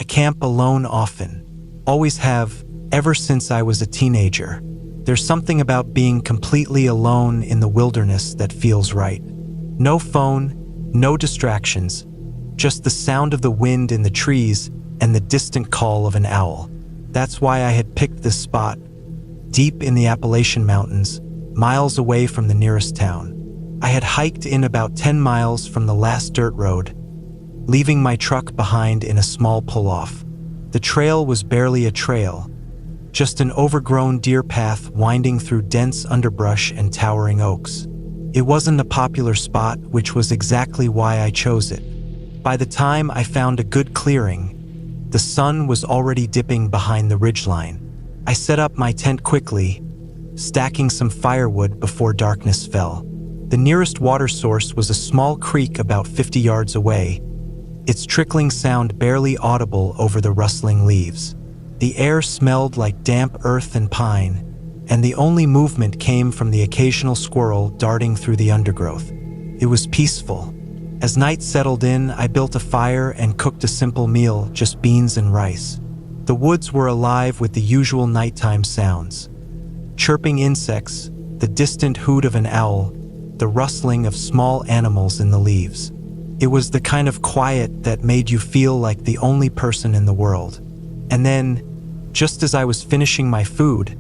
camp alone often, always have, ever since I was a teenager. There's something about being completely alone in the wilderness that feels right. No phone, no distractions, just the sound of the wind in the trees and the distant call of an owl. That's why I had picked this spot, deep in the Appalachian Mountains, miles away from the nearest town. I had hiked in about 10 miles from the last dirt road, leaving my truck behind in a small pull-off. The trail was barely a trail, just an overgrown deer path winding through dense underbrush and towering oaks. It wasn't a popular spot, which was exactly why I chose it. By the time I found a good clearing, the sun was already dipping behind the ridgeline. I set up my tent quickly, stacking some firewood before darkness fell. The nearest water source was a small creek about 50 yards away, its trickling sound barely audible over the rustling leaves. The air smelled like damp earth and pine, and the only movement came from the occasional squirrel darting through the undergrowth. It was peaceful. As night settled in, I built a fire and cooked a simple meal, just beans and rice. The woods were alive with the usual nighttime sounds. Chirping insects, the distant hoot of an owl, the rustling of small animals in the leaves. It was the kind of quiet that made you feel like the only person in the world. And then, just as I was finishing my food,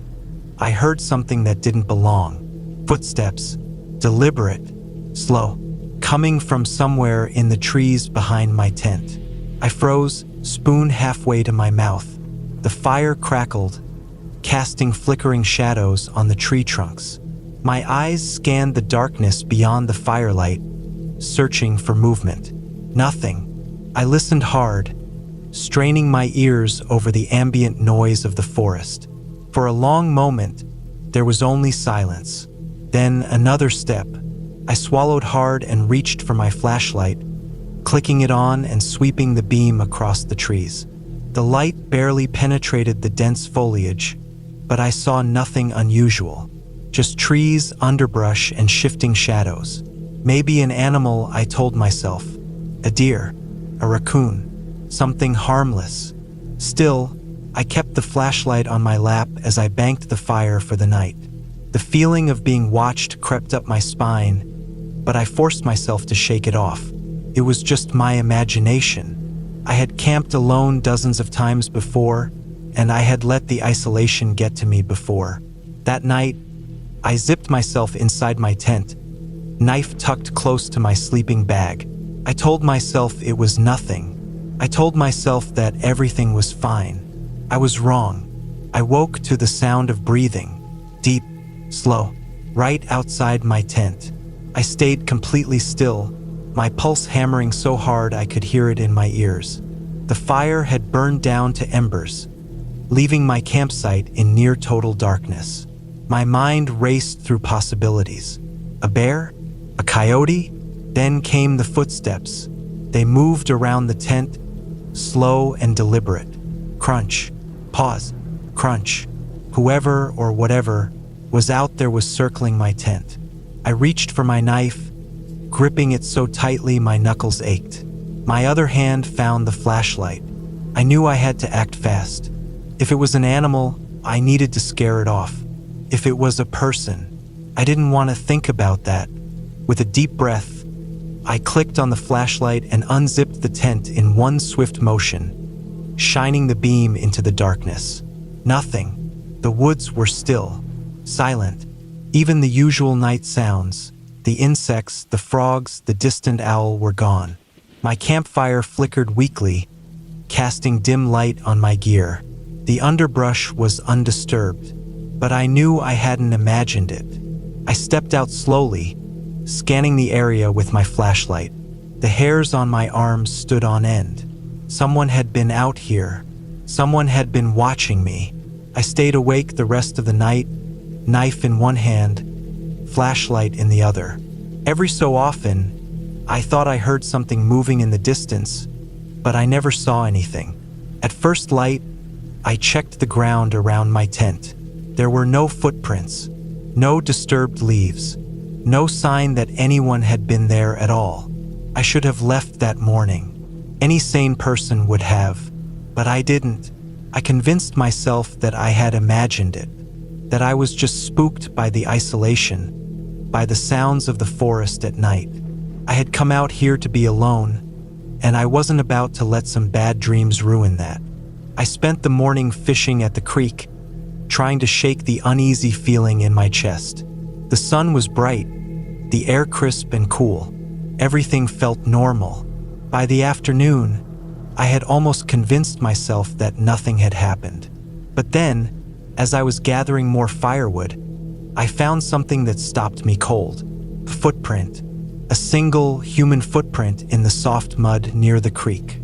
I heard something that didn't belong. Footsteps, deliberate, slow, coming from somewhere in the trees behind my tent. I froze, spoon halfway to my mouth. The fire crackled, casting flickering shadows on the tree trunks. My eyes scanned the darkness beyond the firelight, searching for movement. Nothing. I listened hard, straining my ears over the ambient noise of the forest. For a long moment, there was only silence. Then another step. I swallowed hard and reached for my flashlight, clicking it on and sweeping the beam across the trees. The light barely penetrated the dense foliage, but I saw nothing unusual. Just trees, underbrush, and shifting shadows. Maybe an animal, I told myself. A deer, a raccoon, something harmless. Still, I kept the flashlight on my lap as I banked the fire for the night. The feeling of being watched crept up my spine, but I forced myself to shake it off. It was just my imagination. I had camped alone dozens of times before, and I had let the isolation get to me before. That night, I zipped myself inside my tent, knife tucked close to my sleeping bag. I told myself it was nothing. I told myself that everything was fine. I was wrong. I woke to the sound of breathing, deep, slow, right outside my tent. I stayed completely still, my pulse hammering so hard I could hear it in my ears. The fire had burned down to embers, leaving my campsite in near total darkness. My mind raced through possibilities. A bear? A coyote? Then came the footsteps. They moved around the tent, slow and deliberate. Crunch, pause, crunch. Whoever or whatever was out there was circling my tent. I reached for my knife, gripping it so tightly my knuckles ached. My other hand found the flashlight. I knew I had to act fast. If it was an animal, I needed to scare it off. If it was a person, I didn't want to think about that. With a deep breath, I clicked on the flashlight and unzipped the tent in one swift motion, shining the beam into the darkness. Nothing. The woods were still, silent. Even the usual night sounds, the insects, the frogs, the distant owl were gone. My campfire flickered weakly, casting dim light on my gear. The underbrush was undisturbed, but I knew I hadn't imagined it. I stepped out slowly, scanning the area with my flashlight. The hairs on my arms stood on end. Someone had been out here. Someone had been watching me. I stayed awake the rest of the night, knife in one hand, flashlight in the other. Every so often, I thought I heard something moving in the distance, but I never saw anything. At first light, I checked the ground around my tent. There were no footprints, no disturbed leaves, no sign that anyone had been there at all. I should have left that morning. Any sane person would have. But I didn't. I convinced myself that I had imagined it, that I was just spooked by the isolation, by the sounds of the forest at night. I had come out here to be alone, and I wasn't about to let some bad dreams ruin that. I spent the morning fishing at the creek, trying to shake the uneasy feeling in my chest. The sun was bright, the air crisp and cool. Everything felt normal. By the afternoon, I had almost convinced myself that nothing had happened. But then, as I was gathering more firewood, I found something that stopped me cold. A footprint. A single human footprint in the soft mud near the creek.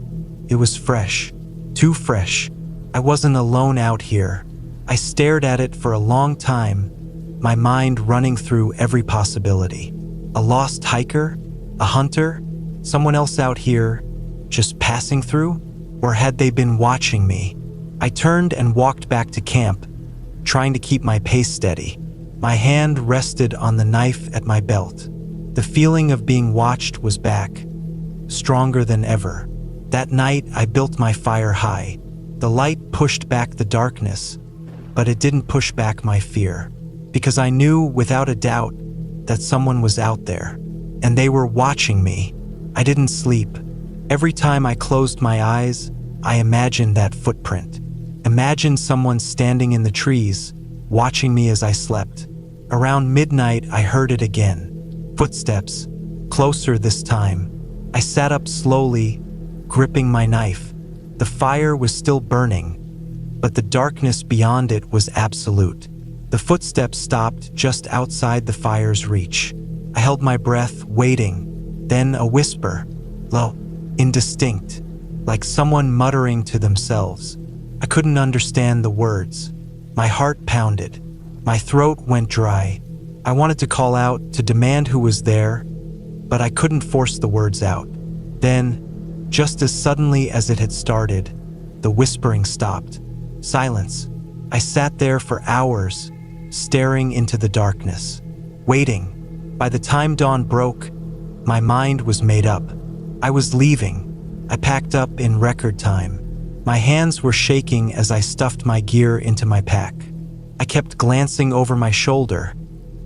It was fresh. Too fresh. I wasn't alone out here. I stared at it for a long time, my mind running through every possibility. A lost hiker? A hunter? Someone else out here, just passing through? Or had they been watching me? I turned and walked back to camp, trying to keep my pace steady. My hand rested on the knife at my belt. The feeling of being watched was back, stronger than ever. That night, I built my fire high. The light pushed back the darkness, but it didn't push back my fear, because I knew without a doubt that someone was out there, and they were watching me. I didn't sleep. Every time I closed my eyes, I imagined that footprint. Imagined someone standing in the trees, watching me as I slept. Around midnight, I heard it again. Footsteps, closer this time. I sat up slowly, gripping my knife. The fire was still burning, but the darkness beyond it was absolute. The footsteps stopped just outside the fire's reach. I held my breath, waiting. Then a whisper, low, indistinct, like someone muttering to themselves. I couldn't understand the words. My heart pounded. My throat went dry. I wanted to call out, to demand who was there, but I couldn't force the words out. Then, just as suddenly as it had started, the whispering stopped. Silence. I sat there for hours, staring into the darkness, waiting. By the time dawn broke, my mind was made up. I was leaving. I packed up in record time. My hands were shaking as I stuffed my gear into my pack. I kept glancing over my shoulder,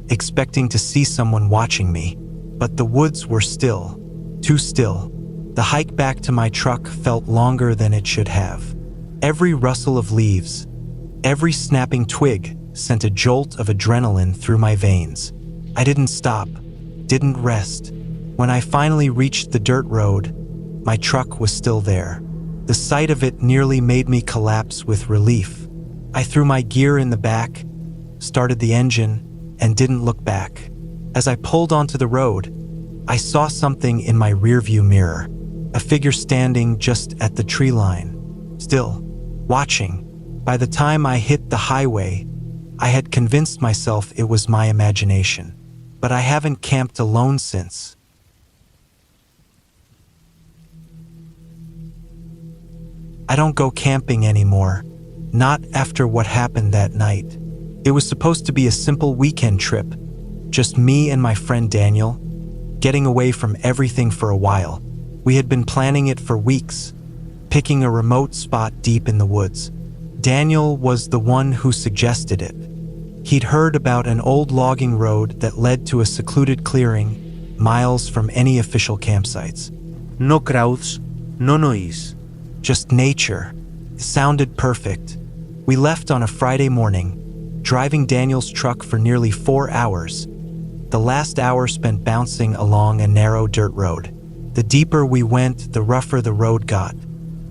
expecting to see someone watching me, but the woods were still, too still. The hike back to my truck felt longer than it should have. Every rustle of leaves, every snapping twig sent a jolt of adrenaline through my veins. I didn't stop, didn't rest. When I finally reached the dirt road, my truck was still there. The sight of it nearly made me collapse with relief. I threw my gear in the back, started the engine, and didn't look back. As I pulled onto the road, I saw something in my rearview mirror, a figure standing just at the tree line, still, watching. By the time I hit the highway, I had convinced myself it was my imagination, but I haven't camped alone since. I don't go camping anymore, not after what happened that night. It was supposed to be a simple weekend trip, just me and my friend Daniel, getting away from everything for a while. We had been planning it for weeks, picking a remote spot deep in the woods. Daniel was the one who suggested it. He'd heard about an old logging road that led to a secluded clearing, miles from any official campsites. No crowds, no noise. Just nature. It sounded perfect. We left on a Friday morning, driving Daniel's truck for nearly 4 hours. The last hour spent bouncing along a narrow dirt road. The deeper we went, the rougher the road got.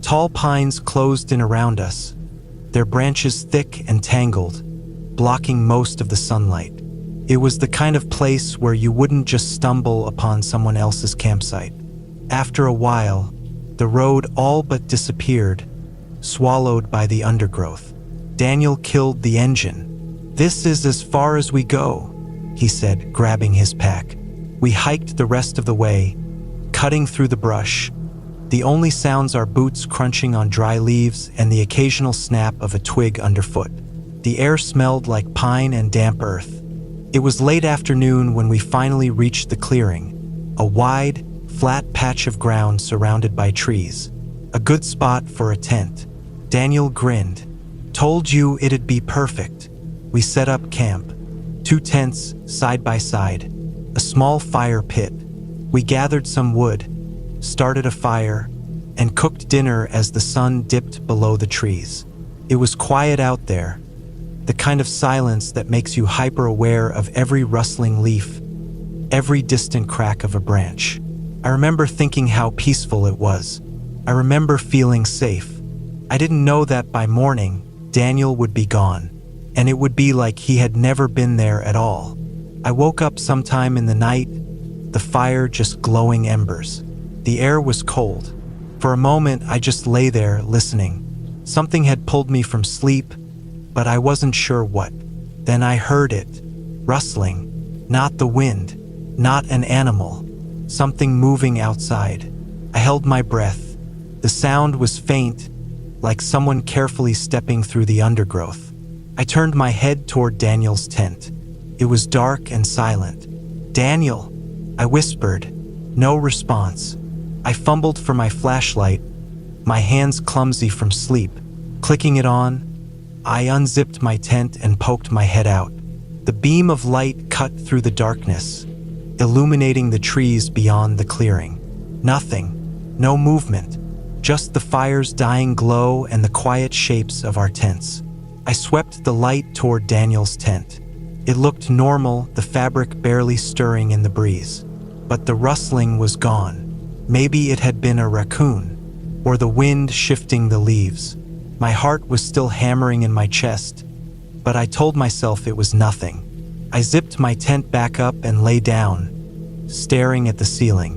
Tall pines closed in around us, their branches thick and tangled, blocking most of the sunlight. It was the kind of place where you wouldn't just stumble upon someone else's campsite. After a while, the road all but disappeared, swallowed by the undergrowth. Daniel killed the engine. "This is as far as we go," he said, grabbing his pack. We hiked the rest of the way, cutting through the brush. The only sounds are boots crunching on dry leaves and the occasional snap of a twig underfoot. The air smelled like pine and damp earth. It was late afternoon when we finally reached the clearing, a wide, flat patch of ground surrounded by trees. A good spot for a tent. Daniel grinned. Told you it'd be perfect. We set up camp. 2 tents side by side. A small fire pit. We gathered some wood, started a fire, and cooked dinner as the sun dipped below the trees. It was quiet out there, the kind of silence that makes you hyper-aware of every rustling leaf, every distant crack of a branch. I remember thinking how peaceful it was. I remember feeling safe. I didn't know that by morning, Daniel would be gone, and it would be like he had never been there at all. I woke up sometime in the night, the fire just glowing embers. The air was cold. For a moment, I just lay there listening. Something had pulled me from sleep, but I wasn't sure what. Then I heard it, rustling. Not the wind, not an animal, something moving outside. I held my breath. The sound was faint, like someone carefully stepping through the undergrowth. I turned my head toward Daniel's tent. It was dark and silent. "Daniel," I whispered. No response. I fumbled for my flashlight, my hands clumsy from sleep. Clicking it on, I unzipped my tent and poked my head out. The beam of light cut through the darkness, illuminating the trees beyond the clearing. Nothing, no movement, just the fire's dying glow and the quiet shapes of our tents. I swept the light toward Daniel's tent. It looked normal, the fabric barely stirring in the breeze. But the rustling was gone. Maybe it had been a raccoon, or the wind shifting the leaves. My heart was still hammering in my chest, but I told myself it was nothing. I zipped my tent back up and lay down, staring at the ceiling.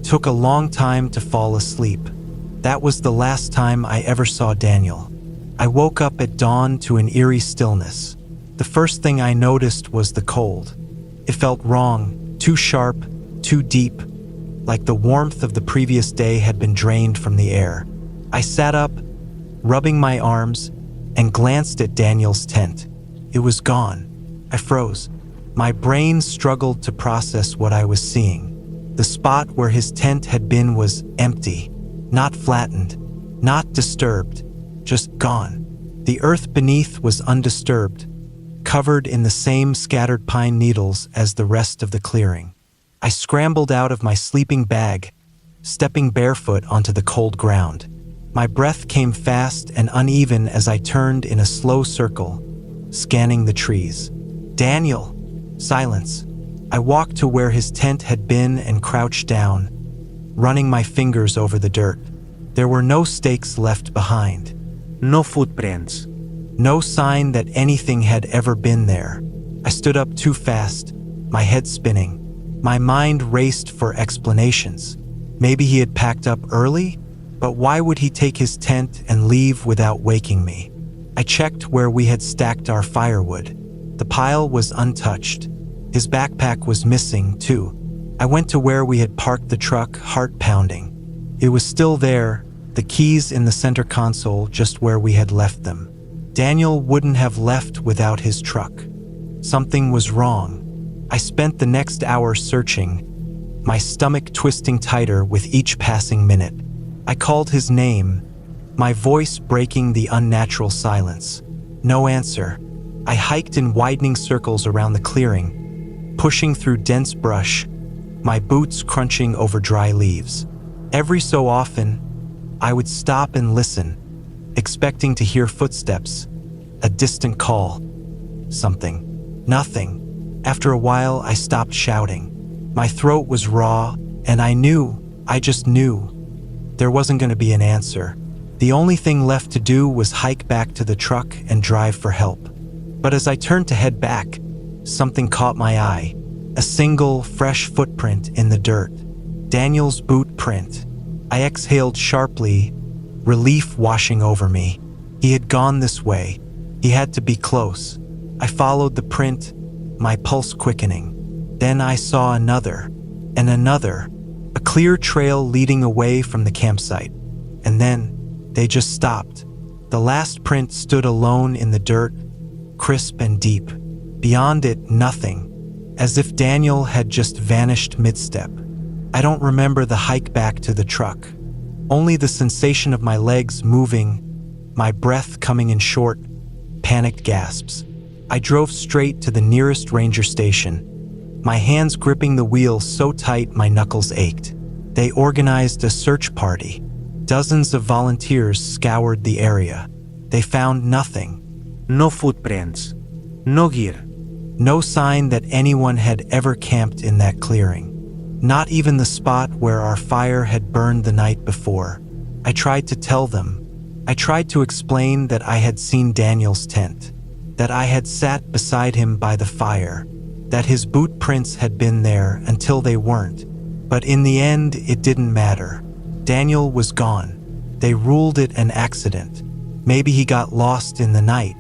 Took a long time to fall asleep. That was the last time I ever saw Daniel. I woke up at dawn to an eerie stillness. The first thing I noticed was the cold. It felt wrong, too sharp, too deep, like the warmth of the previous day had been drained from the air. I sat up, rubbing my arms, and glanced at Daniel's tent. It was gone. I froze. My brain struggled to process what I was seeing. The spot where his tent had been was empty, not flattened, not disturbed, just gone. The earth beneath was undisturbed, covered in the same scattered pine needles as the rest of the clearing. I scrambled out of my sleeping bag, stepping barefoot onto the cold ground. My breath came fast and uneven as I turned in a slow circle, scanning the trees. "Daniel!" Silence. I walked to where his tent had been and crouched down, running my fingers over the dirt. There were no stakes left behind. No footprints. No sign that anything had ever been there. I stood up too fast, my head spinning. My mind raced for explanations. Maybe he had packed up early, but why would he take his tent and leave without waking me? I checked where we had stacked our firewood. The pile was untouched. His backpack was missing, too. I went to where we had parked the truck, heart pounding. It was still there, the keys in the center console just where we had left them. Daniel wouldn't have left without his truck. Something was wrong. I spent the next hour searching, my stomach twisting tighter with each passing minute. I called his name, my voice breaking the unnatural silence. No answer. I hiked in widening circles around the clearing, pushing through dense brush, my boots crunching over dry leaves. Every so often, I would stop and listen, expecting to hear footsteps, a distant call. Something. Nothing. After a while, I stopped shouting. My throat was raw, and I just knew, there wasn't going to be an answer. The only thing left to do was hike back to the truck and drive for help. But as I turned to head back, something caught my eye. A single, fresh footprint in the dirt. Daniel's boot print. I exhaled sharply, relief washing over me. He had gone this way. He had to be close. I followed the print, my pulse quickening. Then I saw another, and another, a clear trail leading away from the campsite. And then, they just stopped. The last print stood alone in the dirt, crisp and deep. Beyond it, nothing, as if Daniel had just vanished mid-step. I don't remember the hike back to the truck, only the sensation of my legs moving, my breath coming in short, panicked gasps. I drove straight to the nearest ranger station, my hands gripping the wheel so tight my knuckles ached. They organized a search party. Dozens of volunteers scoured the area. They found nothing. No footprints. No gear. No sign that anyone had ever camped in that clearing. Not even the spot where our fire had burned the night before. I tried to tell them. I tried to explain that I had seen Daniel's tent, that I had sat beside him by the fire, that his boot prints had been there until they weren't. But in the end, it didn't matter. Daniel was gone. They ruled it an accident. Maybe he got lost in the night.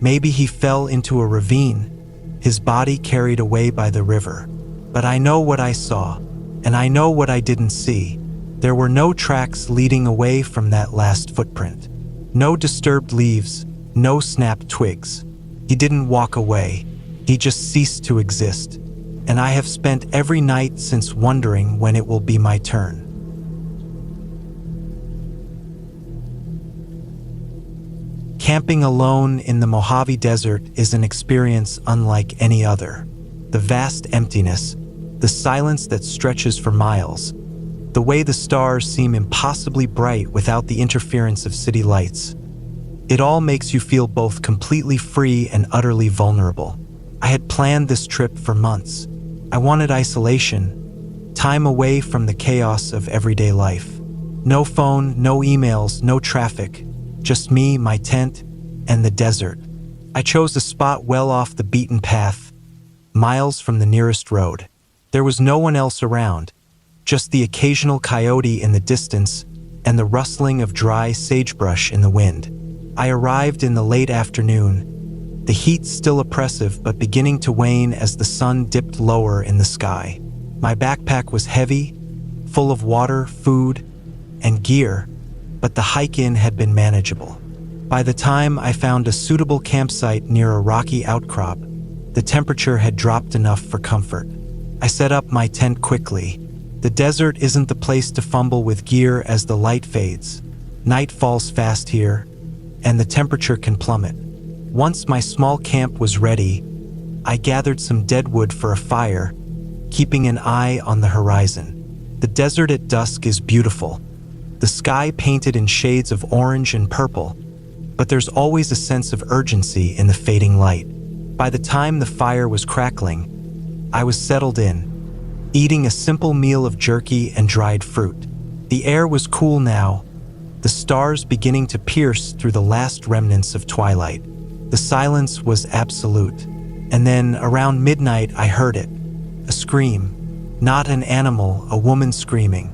Maybe he fell into a ravine, his body carried away by the river. But I know what I saw, and I know what I didn't see. There were no tracks leading away from that last footprint. No disturbed leaves, no snapped twigs. He didn't walk away. He just ceased to exist. And I have spent every night since wondering when it will be my turn. Camping alone in the Mojave Desert is an experience unlike any other. The vast emptiness, the silence that stretches for miles, the way the stars seem impossibly bright without the interference of city lights. It all makes you feel both completely free and utterly vulnerable. I had planned this trip for months. I wanted isolation, time away from the chaos of everyday life. No phone, no emails, no traffic, just me, my tent, and the desert. I chose a spot well off the beaten path, miles from the nearest road. There was no one else around, just the occasional coyote in the distance and the rustling of dry sagebrush in the wind. I arrived in the late afternoon, the heat still oppressive but beginning to wane as the sun dipped lower in the sky. My backpack was heavy, full of water, food, and gear, but the hike-in had been manageable. By the time I found a suitable campsite near a rocky outcrop, the temperature had dropped enough for comfort. I set up my tent quickly. The desert isn't the place to fumble with gear as the light fades. Night falls fast here, and the temperature can plummet. Once my small camp was ready, I gathered some dead wood for a fire, keeping an eye on the horizon. The desert at dusk is beautiful, the sky painted in shades of orange and purple, but there's always a sense of urgency in the fading light. By the time the fire was crackling, I was settled in, eating a simple meal of jerky and dried fruit. The air was cool now, the stars beginning to pierce through the last remnants of twilight. The silence was absolute. And then, around midnight, I heard it. A scream. Not an animal, a woman screaming.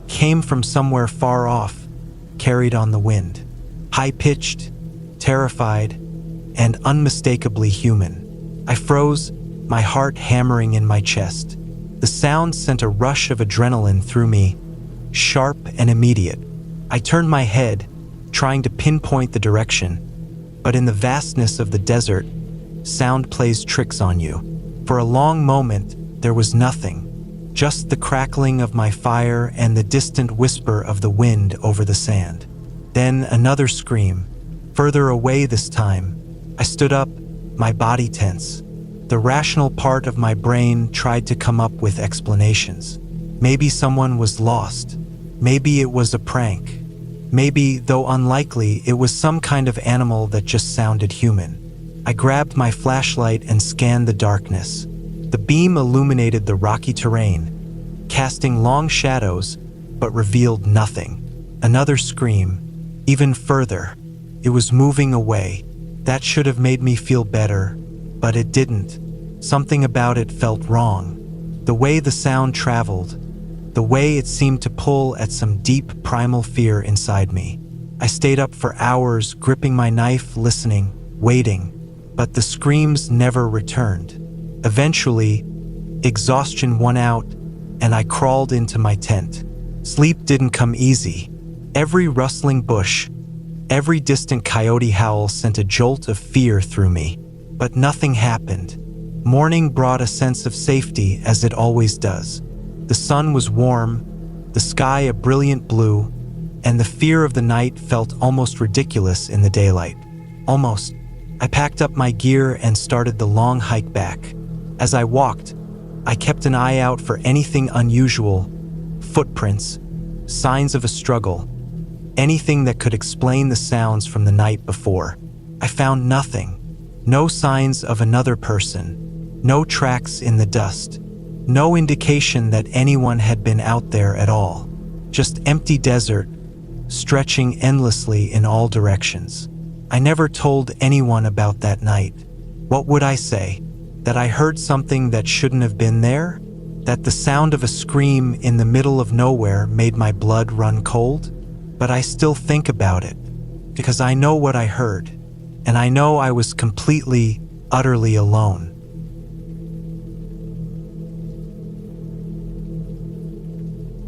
Came from somewhere far off, carried on the wind. High-pitched, terrified, and unmistakably human. I froze, my heart hammering in my chest. The sound sent a rush of adrenaline through me, sharp and immediate. I turned my head, trying to pinpoint the direction, but in the vastness of the desert, sound plays tricks on you. For a long moment, there was nothing. Just the crackling of my fire and the distant whisper of the wind over the sand. Then another scream, further away this time. I stood up, my body tense. The rational part of my brain tried to come up with explanations. Maybe someone was lost. Maybe it was a prank. Maybe, though unlikely, it was some kind of animal that just sounded human. I grabbed my flashlight and scanned the darkness. The beam illuminated the rocky terrain, casting long shadows, but revealed nothing. Another scream, even further. It was moving away. That should have made me feel better, but it didn't. Something about it felt wrong. The way the sound traveled, the way it seemed to pull at some deep primal fear inside me. I stayed up for hours, gripping my knife, listening, waiting, but the screams never returned. Eventually, exhaustion won out, and I crawled into my tent. Sleep didn't come easy. Every rustling bush, every distant coyote howl sent a jolt of fear through me. But nothing happened. Morning brought a sense of safety, as it always does. The sun was warm, the sky a brilliant blue, and the fear of the night felt almost ridiculous in the daylight. Almost. I packed up my gear and started the long hike back. As I walked, I kept an eye out for anything unusual, footprints, signs of a struggle, anything that could explain the sounds from the night before. I found nothing. No signs of another person, no tracks in the dust, no indication that anyone had been out there at all. Just empty desert, stretching endlessly in all directions. I never told anyone about that night. What would I say? That I heard something that shouldn't have been there? That the sound of a scream in the middle of nowhere made my blood run cold? But I still think about it, because I know what I heard, and I know I was completely, utterly alone.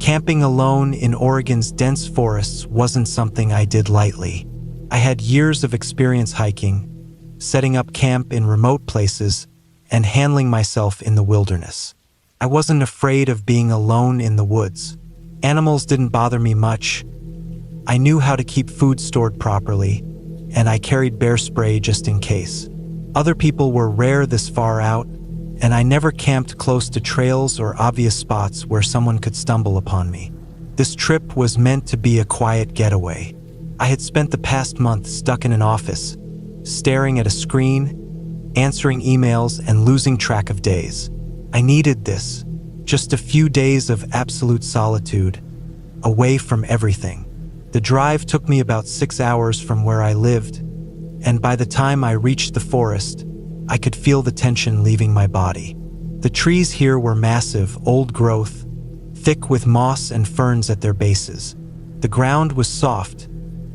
Camping alone in Oregon's dense forests wasn't something I did lightly. I had years of experience hiking, setting up camp in remote places, and handling myself in the wilderness. I wasn't afraid of being alone in the woods. Animals didn't bother me much. I knew how to keep food stored properly, and I carried bear spray just in case. Other people were rare this far out, and I never camped close to trails or obvious spots where someone could stumble upon me. This trip was meant to be a quiet getaway. I had spent the past month stuck in an office, staring at a screen, answering emails, and losing track of days. I needed this, just a few days of absolute solitude, away from everything. The drive took me about 6 hours from where I lived, and by the time I reached the forest, I could feel the tension leaving my body. The trees here were massive, old growth, thick with moss and ferns at their bases. The ground was soft,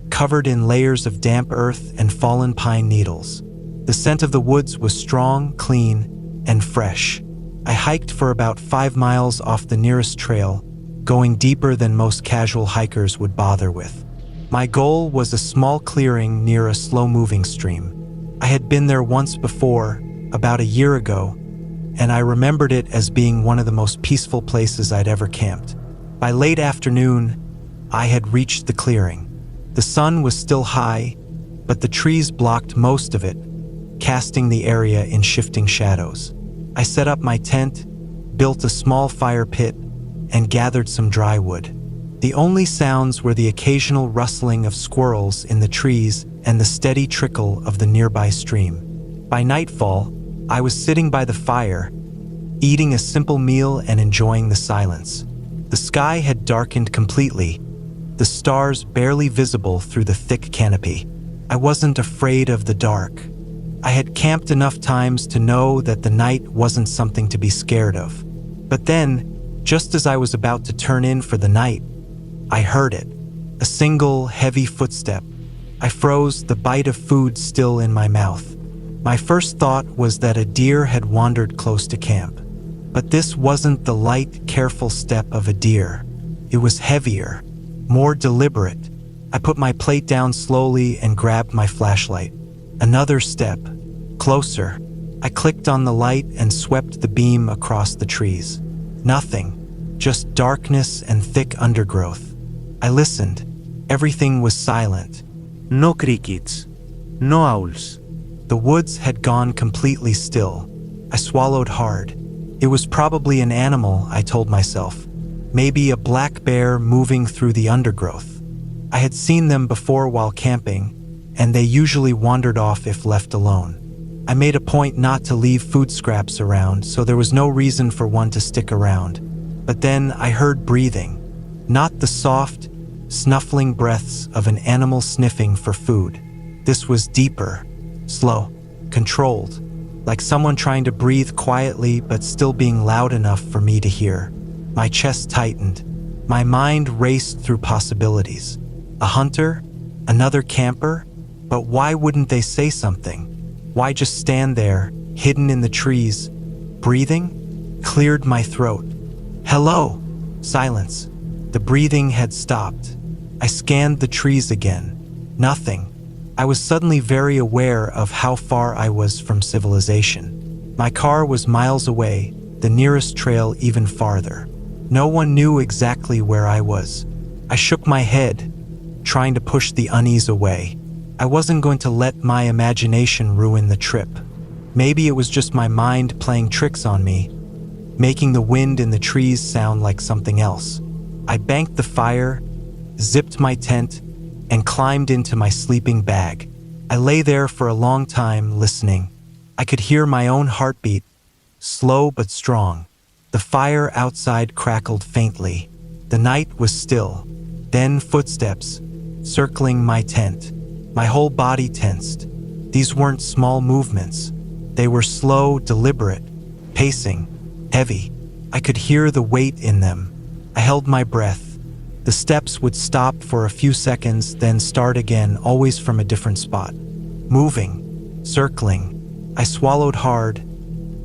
covered in layers of damp earth and fallen pine needles. The scent of the woods was strong, clean, and fresh. I hiked for about 5 miles off the nearest trail, going deeper than most casual hikers would bother with. My goal was a small clearing near a slow-moving stream. I had been there once before, about a year ago, and I remembered it as being one of the most peaceful places I'd ever camped. By late afternoon, I had reached the clearing. The sun was still high, but the trees blocked most of it, casting the area in shifting shadows. I set up my tent, built a small fire pit, and gathered some dry wood. The only sounds were the occasional rustling of squirrels in the trees and the steady trickle of the nearby stream. By nightfall, I was sitting by the fire, eating a simple meal and enjoying the silence. The sky had darkened completely, the stars barely visible through the thick canopy. I wasn't afraid of the dark. I had camped enough times to know that the night wasn't something to be scared of. But then, just as I was about to turn in for the night, I heard it. A single, heavy footstep. I froze, the bite of food still in my mouth. My first thought was that a deer had wandered close to camp. But this wasn't the light, careful step of a deer. It was heavier, more deliberate. I put my plate down slowly and grabbed my flashlight. Another step. Closer. I clicked on the light and swept the beam across the trees. Nothing. Just darkness and thick undergrowth. I listened. Everything was silent. No crickets. No owls. The woods had gone completely still. I swallowed hard. It was probably an animal, I told myself. Maybe a black bear moving through the undergrowth. I had seen them before while camping, and they usually wandered off if left alone. I made a point not to leave food scraps around, so there was no reason for one to stick around. But then I heard breathing. Not the soft, snuffling breaths of an animal sniffing for food. This was deeper, slow, controlled, like someone trying to breathe quietly but still being loud enough for me to hear. My chest tightened. My mind raced through possibilities. A hunter? Another camper? But why wouldn't they say something? Why just stand there, hidden in the trees? Breathing? Cleared my throat. Hello! Silence. The breathing had stopped. I scanned the trees again. Nothing. I was suddenly very aware of how far I was from civilization. My car was miles away, the nearest trail even farther. No one knew exactly where I was. I shook my head. trying to push the unease away. I wasn't going to let my imagination ruin the trip. Maybe it was just my mind playing tricks on me, making the wind in the trees sound like something else. I banked the fire, zipped my tent, and climbed into my sleeping bag. I lay there for a long time, listening. I could hear my own heartbeat, slow but strong. The fire outside crackled faintly. The night was still. Then footsteps, circling my tent. My whole body tensed. These weren't small movements. They were slow, deliberate, pacing, heavy. I could hear the weight in them. I held my breath. The steps would stop for a few seconds, then start again, always from a different spot. Moving, circling. I swallowed hard,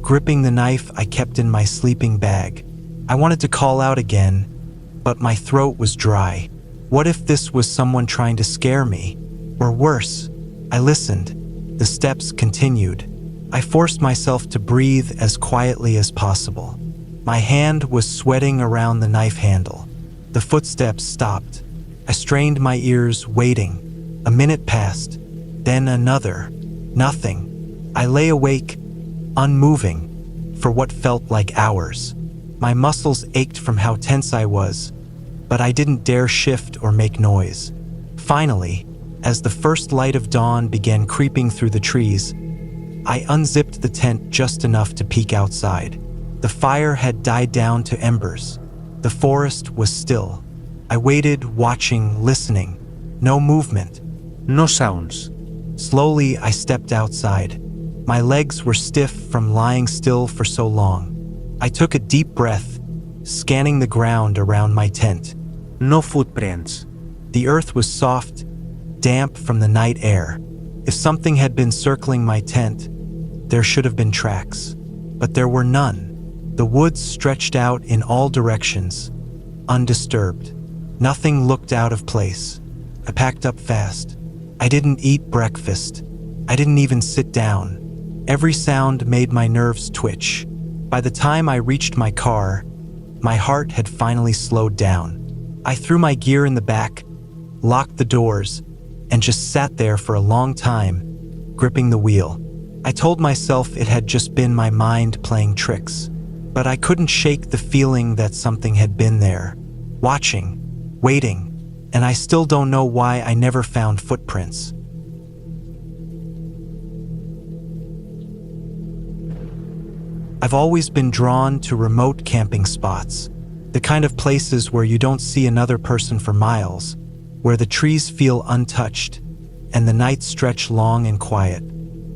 gripping the knife I kept in my sleeping bag. I wanted to call out again, but my throat was dry. What if this was someone trying to scare me? Or worse? I listened. The steps continued. I forced myself to breathe as quietly as possible. My hand was sweating around the knife handle. The footsteps stopped. I strained my ears, waiting. A minute passed, then another. Nothing. I lay awake, unmoving, for what felt like hours. My muscles ached from how tense I was, but I didn't dare shift or make noise. Finally, as the first light of dawn began creeping through the trees, I unzipped the tent just enough to peek outside. The fire had died down to embers. The forest was still. I waited, watching, listening. No movement. No sounds. Slowly, I stepped outside. My legs were stiff from lying still for so long. I took a deep breath, scanning the ground around my tent. No footprints. The earth was soft, damp from the night air. If something had been circling my tent, there should have been tracks. But there were none. The woods stretched out in all directions, undisturbed. Nothing looked out of place. I packed up fast. I didn't eat breakfast. I didn't even sit down. Every sound made my nerves twitch. By the time I reached my car, my heart had finally slowed down. I threw my gear in the back, locked the doors, and just sat there for a long time, gripping the wheel. I told myself it had just been my mind playing tricks, but I couldn't shake the feeling that something had been there, watching, waiting, and I still don't know why I never found footprints. I've always been drawn to remote camping spots, the kind of places where you don't see another person for miles, where the trees feel untouched, and the nights stretch long and quiet.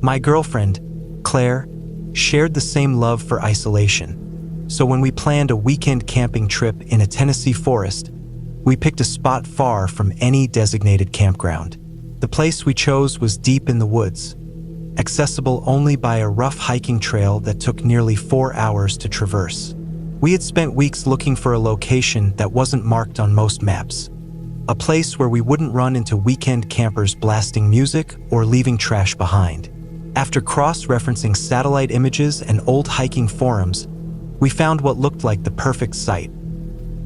My girlfriend, Claire, shared the same love for isolation. So when we planned a weekend camping trip in a Tennessee forest, we picked a spot far from any designated campground. The place we chose was deep in the woods, accessible only by a rough hiking trail that took nearly 4 hours to traverse. We had spent weeks looking for a location that wasn't marked on most maps, a place where we wouldn't run into weekend campers blasting music or leaving trash behind. After cross-referencing satellite images and old hiking forums, we found what looked like the perfect site.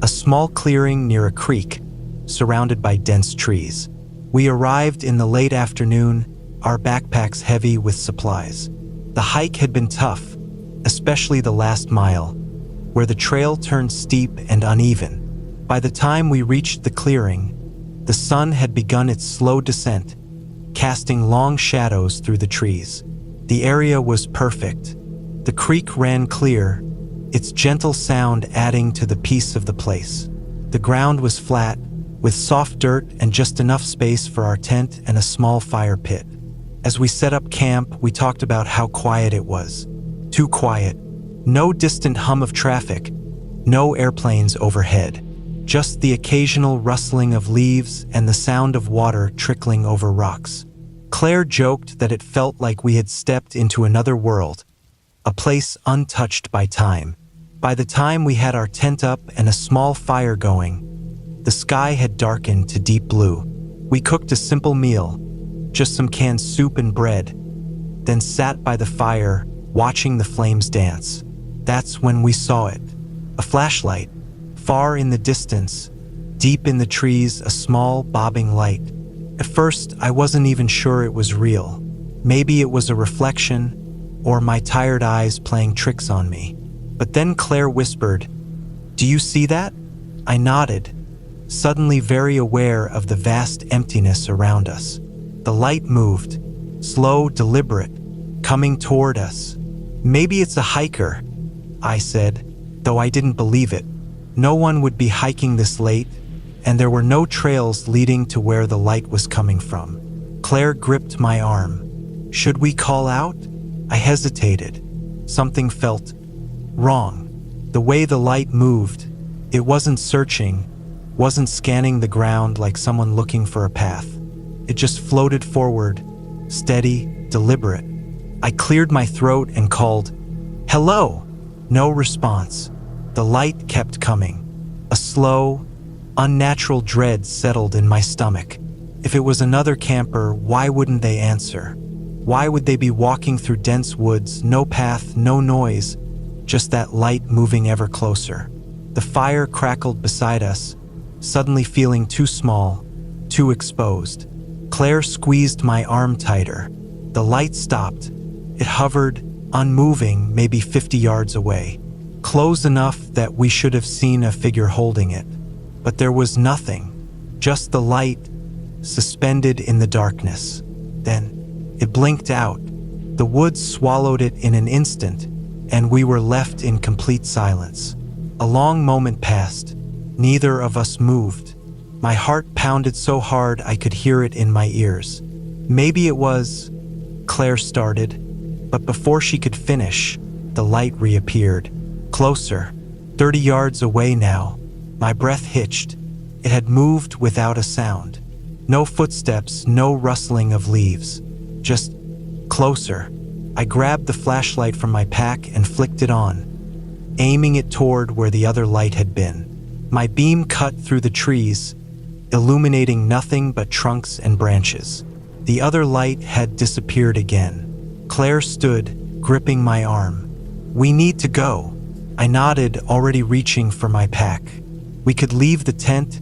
A small clearing near a creek, surrounded by dense trees. We arrived in the late afternoon, our backpacks heavy with supplies. The hike had been tough, especially the last mile, where the trail turned steep and uneven. By the time we reached the clearing, the sun had begun its slow descent, casting long shadows through the trees. The area was perfect. The creek ran clear, its gentle sound adding to the peace of the place. The ground was flat, with soft dirt and just enough space for our tent and a small fire pit. As we set up camp, we talked about how quiet it was. Too quiet. No distant hum of traffic, no airplanes overhead. Just the occasional rustling of leaves and the sound of water trickling over rocks. Claire joked that it felt like we had stepped into another world, a place untouched by time. By the time we had our tent up and a small fire going, the sky had darkened to deep blue. We cooked a simple meal, just some canned soup and bread, then sat by the fire, watching the flames dance. That's when we saw it. A flashlight, far in the distance, Deep in the trees, a small, bobbing light. At first, I wasn't even sure it was real. Maybe it was a reflection, or my tired eyes playing tricks on me. But then Claire whispered, "Do you see that?" I nodded, suddenly very aware of the vast emptiness around us. The light moved, slow, deliberate, coming toward us. "Maybe it's a hiker," I said, though I didn't believe it. No one would be hiking this late, and there were no trails leading to where the light was coming from. Claire gripped my arm. "Should we call out?" I hesitated. Something felt wrong. The way the light moved, it wasn't searching, wasn't scanning the ground like someone looking for a path. It just floated forward, steady, deliberate. I cleared my throat and called, "Hello!" No response. The light kept coming. A slow, unnatural dread settled in my stomach. If it was another camper, why wouldn't they answer? Why would they be walking through dense woods, no path, no noise, just that light moving ever closer? The fire crackled beside us, suddenly feeling too small, too exposed. Claire squeezed my arm tighter. The light stopped. It hovered, unmoving, maybe 50 yards away, close enough that we should have seen a figure holding it. But there was nothing, just the light, suspended in the darkness. Then it blinked out. The woods swallowed it in an instant, and we were left in complete silence. A long moment passed. Neither of us moved. My heart pounded so hard I could hear it in my ears. "Maybe it was," Claire started, but before she could finish, the light reappeared. Closer, 30 yards away now. My breath hitched. It had moved without a sound. No footsteps, no rustling of leaves. Just closer. I grabbed the flashlight from my pack and flicked it on, aiming it toward where the other light had been. My beam cut through the trees, illuminating nothing but trunks and branches. The other light had disappeared again. Claire stood, gripping my arm. "We need to go." I nodded, already reaching for my pack. We could leave the tent,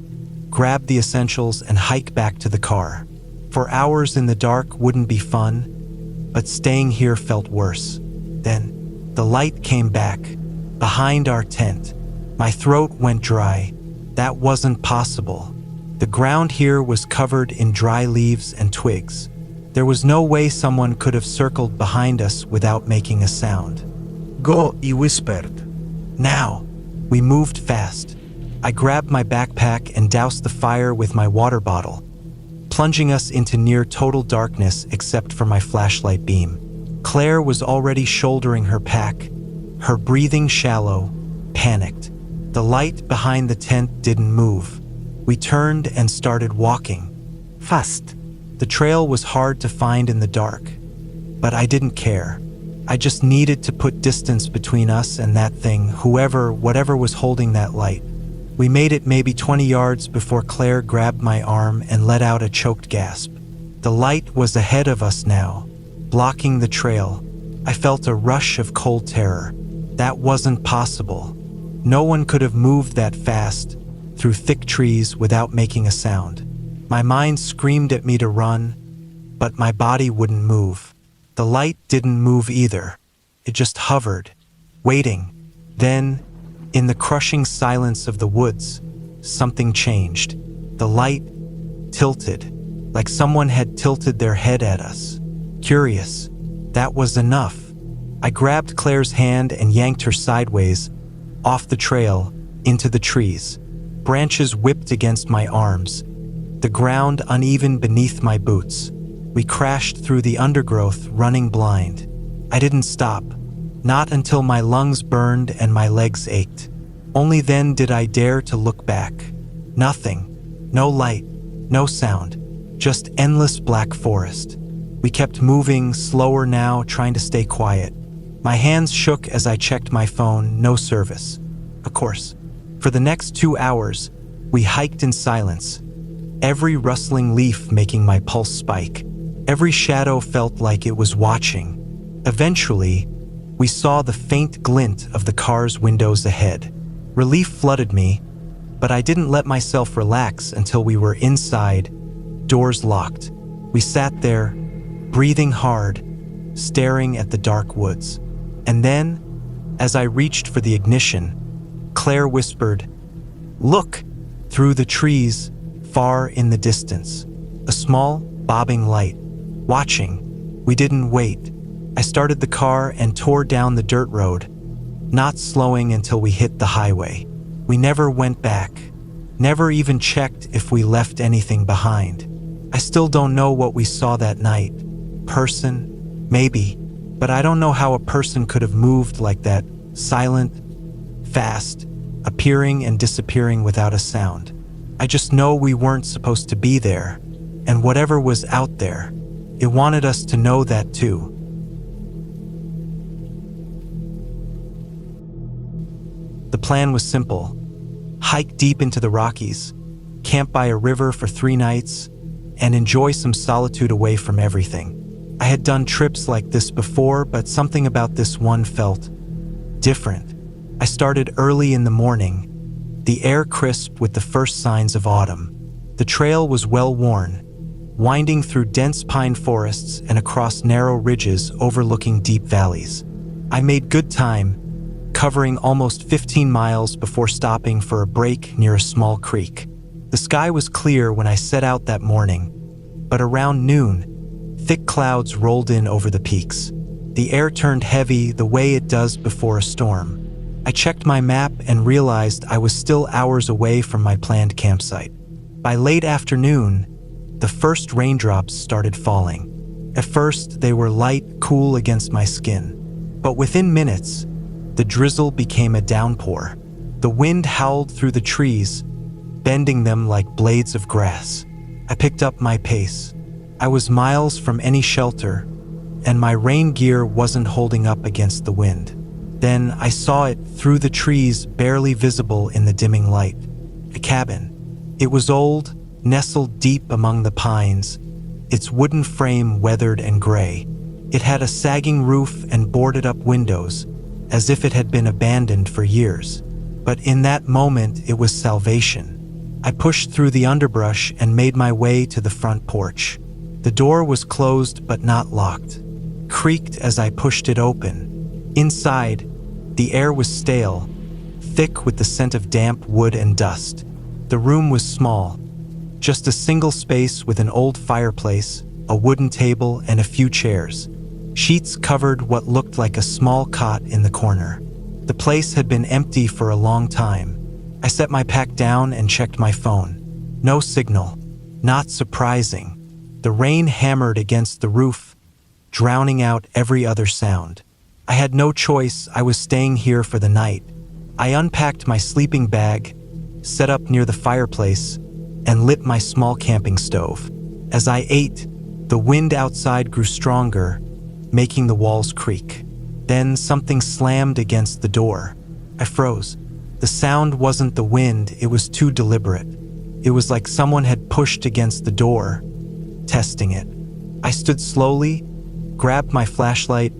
grab the essentials, and hike back to the car. For hours in the dark wouldn't be fun, but staying here felt worse. Then, the light came back, behind our tent. My throat went dry. That wasn't possible. The ground here was covered in dry leaves and twigs. There was no way someone could have circled behind us without making a sound. "Go," he whispered. Now. We moved fast. I grabbed my backpack and doused the fire with my water bottle, plunging us into near total darkness except for my flashlight beam. Claire was already shouldering her pack, her breathing shallow, panicked. The light behind the tent didn't move. We turned and started walking. Fast. The trail was hard to find in the dark, but I didn't care. I just needed to put distance between us and that thing, whatever was holding that light. We made it maybe 20 yards before Claire grabbed my arm and let out a choked gasp. The light was ahead of us now, blocking the trail. I felt a rush of cold terror. That wasn't possible. No one could have moved that fast, through thick trees without making a sound. My mind screamed at me to run, but my body wouldn't move. The light didn't move either. It just hovered, waiting. Then, in the crushing silence of the woods, something changed. The light tilted, like someone had tilted their head at us. Curious. That was enough. I grabbed Claire's hand and yanked her sideways, off the trail, into the trees. Branches whipped against my arms, the ground uneven beneath my boots. We crashed through the undergrowth, running blind. I didn't stop, not until my lungs burned and my legs ached. Only then did I dare to look back. Nothing. No light, no sound, just endless black forest. We kept moving, slower now, trying to stay quiet. My hands shook as I checked my phone, no service. Of course. For the next 2 hours, we hiked in silence, every rustling leaf making my pulse spike. Every shadow felt like it was watching. Eventually, we saw the faint glint of the car's windows ahead. Relief flooded me. But I didn't let myself relax until we were inside, doors locked. We sat there, breathing hard, staring at the dark woods. And then, as I reached for the ignition, Claire whispered, "Look!" Through the trees, far in the distance. A small, bobbing light. Watching. We didn't wait. I started the car and tore down the dirt road, not slowing until we hit the highway. We never went back. Never even checked if we left anything behind. I still don't know what we saw that night. Person? Maybe. But I don't know how a person could have moved like that, silent, fast, appearing and disappearing without a sound. I just know we weren't supposed to be there, and whatever was out there, it wanted us to know that too. The plan was simple. Hike deep into the Rockies, camp by a river for 3 nights, and enjoy some solitude away from everything. I had done trips like this before, but something about this one felt different. I started early in the morning, the air crisp with the first signs of autumn. The trail was well worn, winding through dense pine forests and across narrow ridges overlooking deep valleys. I made good time, covering almost 15 miles before stopping for a break near a small creek. The sky was clear when I set out that morning, but around noon, thick clouds rolled in over the peaks. The air turned heavy the way it does before a storm. I checked my map and realized I was still hours away from my planned campsite. By late afternoon, the first raindrops started falling. At first, they were light, cool against my skin. But within minutes, the drizzle became a downpour. The wind howled through the trees, bending them like blades of grass. I picked up my pace. I was miles from any shelter, and my rain gear wasn't holding up against the wind. Then I saw it through the trees, barely visible in the dimming light. A cabin. It was old, nestled deep among the pines, its wooden frame weathered and gray. It had a sagging roof and boarded-up windows, as if it had been abandoned for years. But in that moment, it was salvation. I pushed through the underbrush and made my way to the front porch. The door was closed but not locked. Creaked as I pushed it open. Inside, the air was stale, thick with the scent of damp wood and dust. The room was small, just a single space with an old fireplace, a wooden table, and a few chairs. Sheets covered what looked like a small cot in the corner. The place had been empty for a long time. I set my pack down and checked my phone. No signal. Not surprising. The rain hammered against the roof, drowning out every other sound. I had no choice. I was staying here for the night. I unpacked my sleeping bag, set up near the fireplace, and lit my small camping stove. As I ate, the wind outside grew stronger, making the walls creak. Then something slammed against the door. I froze. The sound wasn't the wind, it was too deliberate. It was like someone had pushed against the door, testing it. I stood slowly, grabbed my flashlight,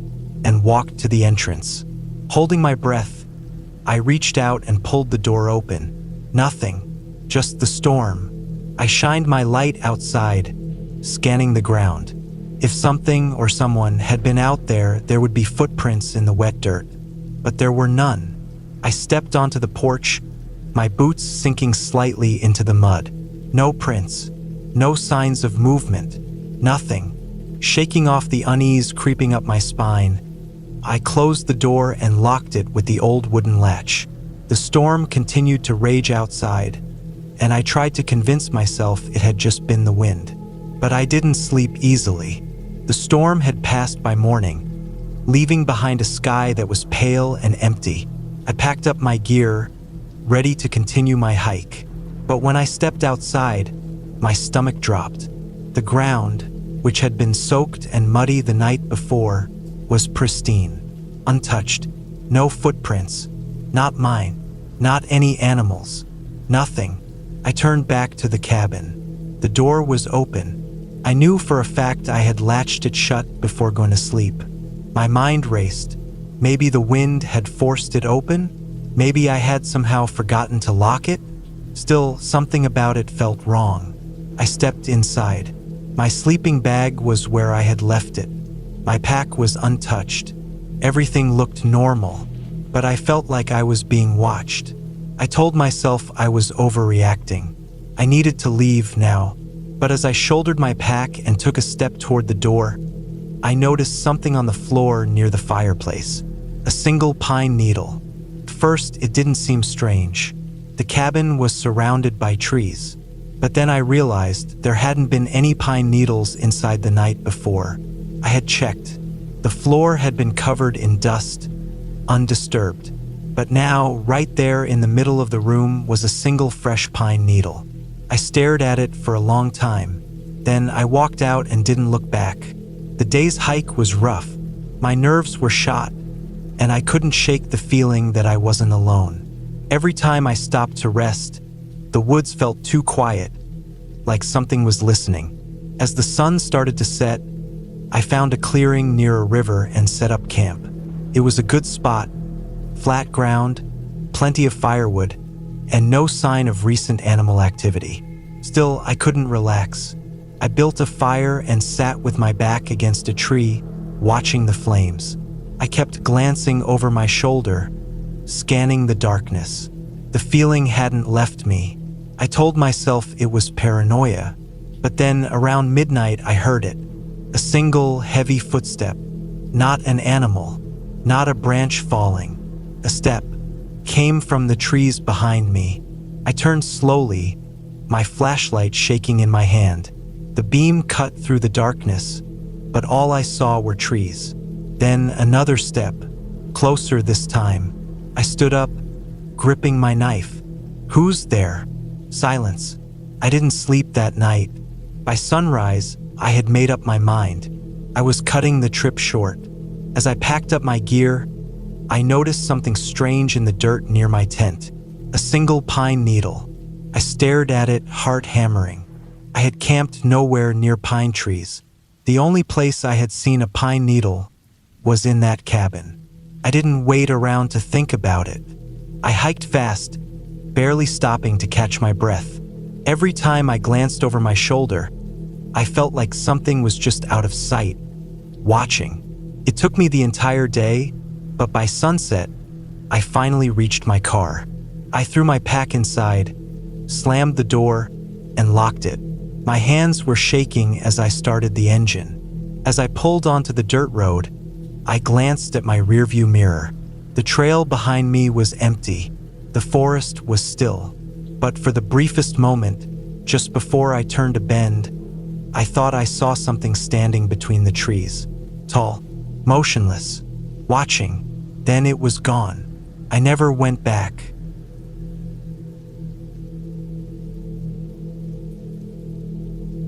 and walked to the entrance. Holding my breath, I reached out and pulled the door open. Nothing, just the storm. I shined my light outside, scanning the ground. If something or someone had been out there, there would be footprints in the wet dirt. But there were none. I stepped onto the porch, my boots sinking slightly into the mud. No prints, no signs of movement, nothing. Shaking off the unease creeping up my spine, I closed the door and locked it with the old wooden latch. The storm continued to rage outside, and I tried to convince myself it had just been the wind. But I didn't sleep easily. The storm had passed by morning, leaving behind a sky that was pale and empty. I packed up my gear, ready to continue my hike. But when I stepped outside, my stomach dropped. The ground, which had been soaked and muddy the night before, was pristine, untouched. No footprints, not mine, not any animals, nothing. I turned back to the cabin. The door was open. I knew for a fact I had latched it shut before going to sleep. My mind raced. Maybe the wind had forced it open? Maybe I had somehow forgotten to lock it? Still, something about it felt wrong. I stepped inside. My sleeping bag was where I had left it. My pack was untouched. Everything looked normal, but I felt like I was being watched. I told myself I was overreacting. I needed to leave now, but as I shouldered my pack and took a step toward the door, I noticed something on the floor near the fireplace. A single pine needle. At first, it didn't seem strange. The cabin was surrounded by trees. But then I realized there hadn't been any pine needles inside the night before. I had checked. The floor had been covered in dust, undisturbed. But now, right there in the middle of the room was a single fresh pine needle. I stared at it for a long time. Then I walked out and didn't look back. The day's hike was rough. My nerves were shot, and I couldn't shake the feeling that I wasn't alone. Every time I stopped to rest, the woods felt too quiet, like something was listening. As the sun started to set, I found a clearing near a river and set up camp. It was a good spot, flat ground, plenty of firewood, and no sign of recent animal activity. Still, I couldn't relax. I built a fire and sat with my back against a tree, watching the flames. I kept glancing over my shoulder, scanning the darkness. The feeling hadn't left me. I told myself it was paranoia, but then around midnight I heard it. A single, heavy footstep. Not an animal, not a branch falling. A step came from the trees behind me. I turned slowly, my flashlight shaking in my hand. The beam cut through the darkness, but all I saw were trees. Then another step, closer this time. I stood up, gripping my knife. Who's there? Silence. I didn't sleep that night. By sunrise, I had made up my mind. I was cutting the trip short. As I packed up my gear, I noticed something strange in the dirt near my tent. A single pine needle. I stared at it, heart hammering. I had camped nowhere near pine trees. The only place I had seen a pine needle was in that cabin. I didn't wait around to think about it. I hiked fast, barely stopping to catch my breath. Every time I glanced over my shoulder, I felt like something was just out of sight, watching. It took me the entire day, but by sunset, I finally reached my car. I threw my pack inside, slammed the door, and locked it. My hands were shaking as I started the engine. As I pulled onto the dirt road, I glanced at my rearview mirror. The trail behind me was empty. The forest was still. But for the briefest moment, just before I turned a bend, I thought I saw something standing between the trees. Tall, motionless, watching. Then it was gone. I never went back.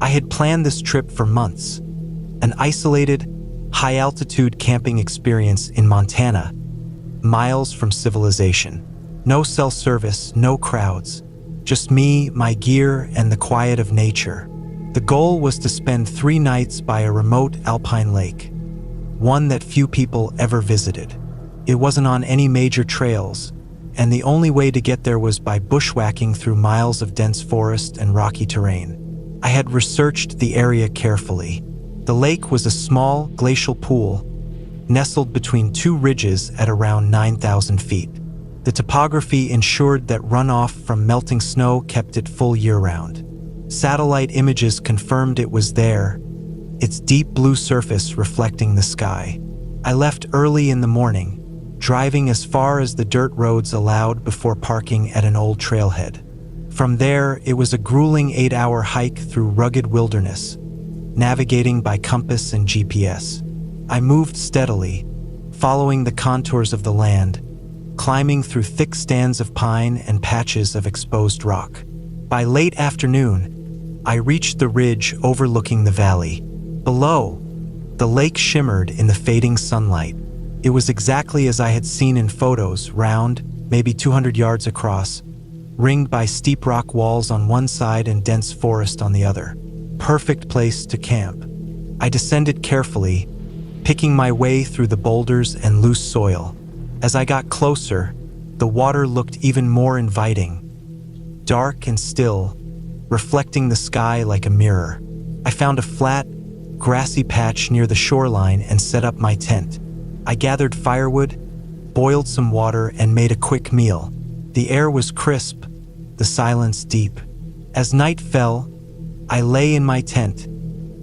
I had planned this trip for months. An isolated, high-altitude camping experience in Montana, miles from civilization. No cell service, no crowds. Just me, my gear, and the quiet of nature. The goal was to spend 3 nights by a remote alpine lake, one that few people ever visited. It wasn't on any major trails, and the only way to get there was by bushwhacking through miles of dense forest and rocky terrain. I had researched the area carefully. The lake was a small, glacial pool, nestled between 2 ridges at around 9,000 feet. The topography ensured that runoff from melting snow kept it full year-round. Satellite images confirmed it was there, its deep blue surface reflecting the sky. I left early in the morning, driving as far as the dirt roads allowed before parking at an old trailhead. From there, it was a grueling 8-hour hike through rugged wilderness, navigating by compass and GPS. I moved steadily, following the contours of the land, climbing through thick stands of pine and patches of exposed rock. By late afternoon, I reached the ridge overlooking the valley. Below, the lake shimmered in the fading sunlight. It was exactly as I had seen in photos, round, maybe 200 yards across, ringed by steep rock walls on one side and dense forest on the other. Perfect place to camp. I descended carefully, picking my way through the boulders and loose soil. As I got closer, the water looked even more inviting. dark and still, reflecting the sky like a mirror. I found a flat, grassy patch near the shoreline and set up my tent. I gathered firewood, boiled some water, and made a quick meal. The air was crisp, the silence deep. As night fell, I lay in my tent,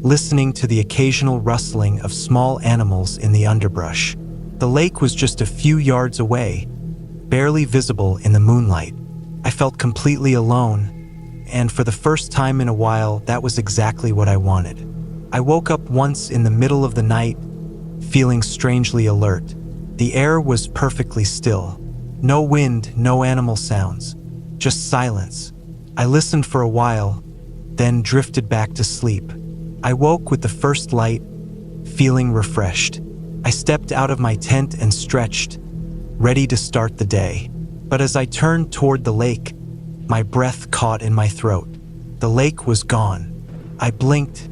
listening to the occasional rustling of small animals in the underbrush. The lake was just a few yards away, barely visible in the moonlight. I felt completely alone, and for the first time in a while, that was exactly what I wanted. I woke up once in the middle of the night, feeling strangely alert. The air was perfectly still. No wind, no animal sounds, just silence. I listened for a while, then drifted back to sleep. I woke with the first light, feeling refreshed. I stepped out of my tent and stretched, ready to start the day. But as I turned toward the lake, my breath caught in my throat. The lake was gone. I blinked,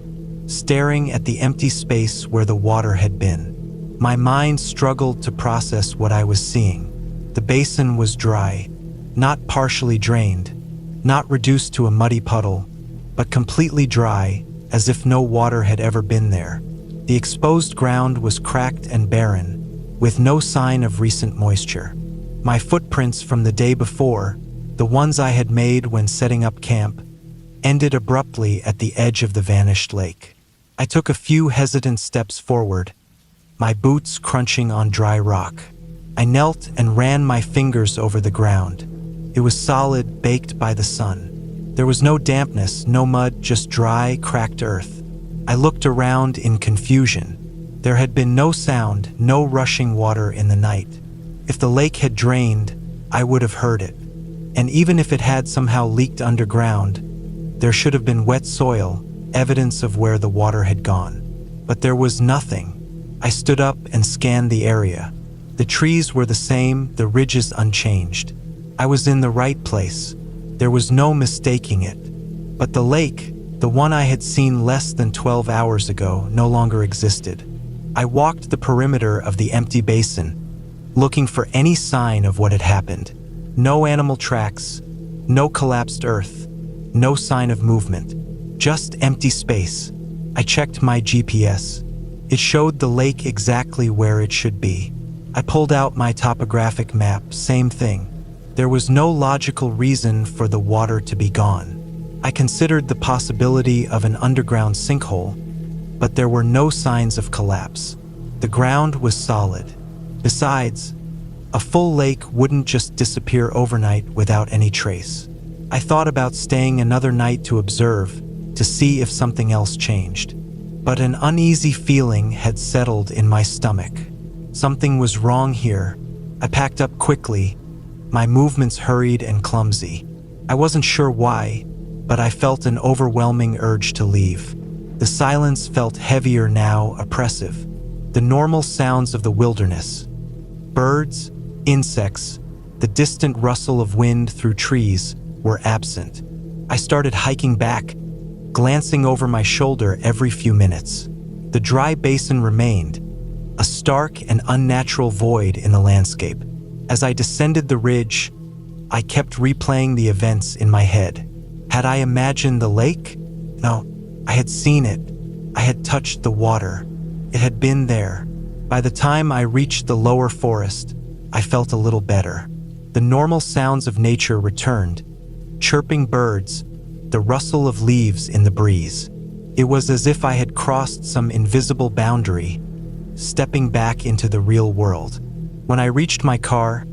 staring at the empty space where the water had been. My mind struggled to process what I was seeing. The basin was dry, not partially drained, not reduced to a muddy puddle, but completely dry, as if no water had ever been there. The exposed ground was cracked and barren, with no sign of recent moisture. My footprints from the day before, the ones I had made when setting up camp, ended abruptly at the edge of the vanished lake. I took a few hesitant steps forward, my boots crunching on dry rock. I knelt and ran my fingers over the ground. It was solid, baked by the sun. There was no dampness, no mud, just dry, cracked earth. I looked around in confusion. There had been no sound, no rushing water in the night. If the lake had drained, I would have heard it. And even if it had somehow leaked underground, there should have been wet soil, evidence of where the water had gone. But there was nothing. I stood up and scanned the area. The trees were the same, the ridges unchanged. I was in the right place. There was no mistaking it. But the lake, the one I had seen less than 12 hours ago, no longer existed. I walked the perimeter of the empty basin, looking for any sign of what had happened. No animal tracks, no collapsed earth, no sign of movement, just empty space. I checked my GPS. It showed the lake exactly where it should be. I pulled out my topographic map, same thing. There was no logical reason for the water to be gone. I considered the possibility of an underground sinkhole, but there were no signs of collapse. The ground was solid. Besides, a full lake wouldn't just disappear overnight without any trace. I thought about staying another night to observe, to see if something else changed. But an uneasy feeling had settled in my stomach. Something was wrong here. I packed up quickly, my movements hurried and clumsy. I wasn't sure why, but I felt an overwhelming urge to leave. The silence felt heavier now, oppressive. The normal sounds of the wilderness, birds, insects, the distant rustle of wind through trees, were absent. I started hiking back, glancing over my shoulder every few minutes. The dry basin remained, a stark and unnatural void in the landscape. As I descended the ridge, I kept replaying the events in my head. Had I imagined the lake? No, I had seen it. I had touched the water. It had been there. By the time I reached the lower forest, I felt a little better. The normal sounds of nature returned, chirping birds, the rustle of leaves in the breeze. It was as if I had crossed some invisible boundary, stepping back into the real world. When I reached my car,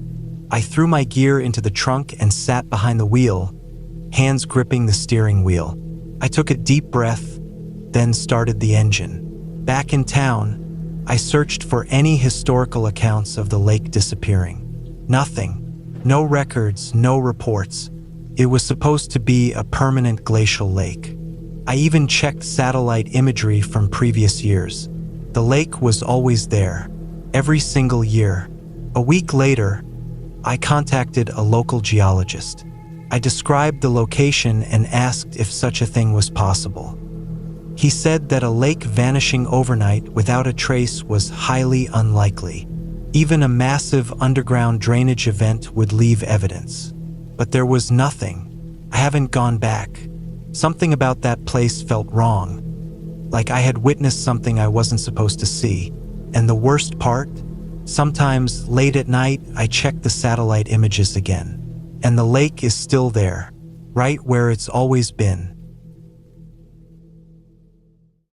I threw my gear into the trunk and sat behind the wheel, hands gripping the steering wheel. I took a deep breath, then started the engine. Back in town, I searched for any historical accounts of the lake disappearing. Nothing. No records, no reports. It was supposed to be a permanent glacial lake. I even checked satellite imagery from previous years. The lake was always there, every single year. A week later, I contacted a local geologist. I described the location and asked if such a thing was possible. He said that a lake vanishing overnight without a trace was highly unlikely. Even a massive underground drainage event would leave evidence. But there was nothing. I haven't gone back. Something about that place felt wrong, like I had witnessed something I wasn't supposed to see. And the worst part? Sometimes, late at night, I check the satellite images again, and the lake is still there, right where it's always been.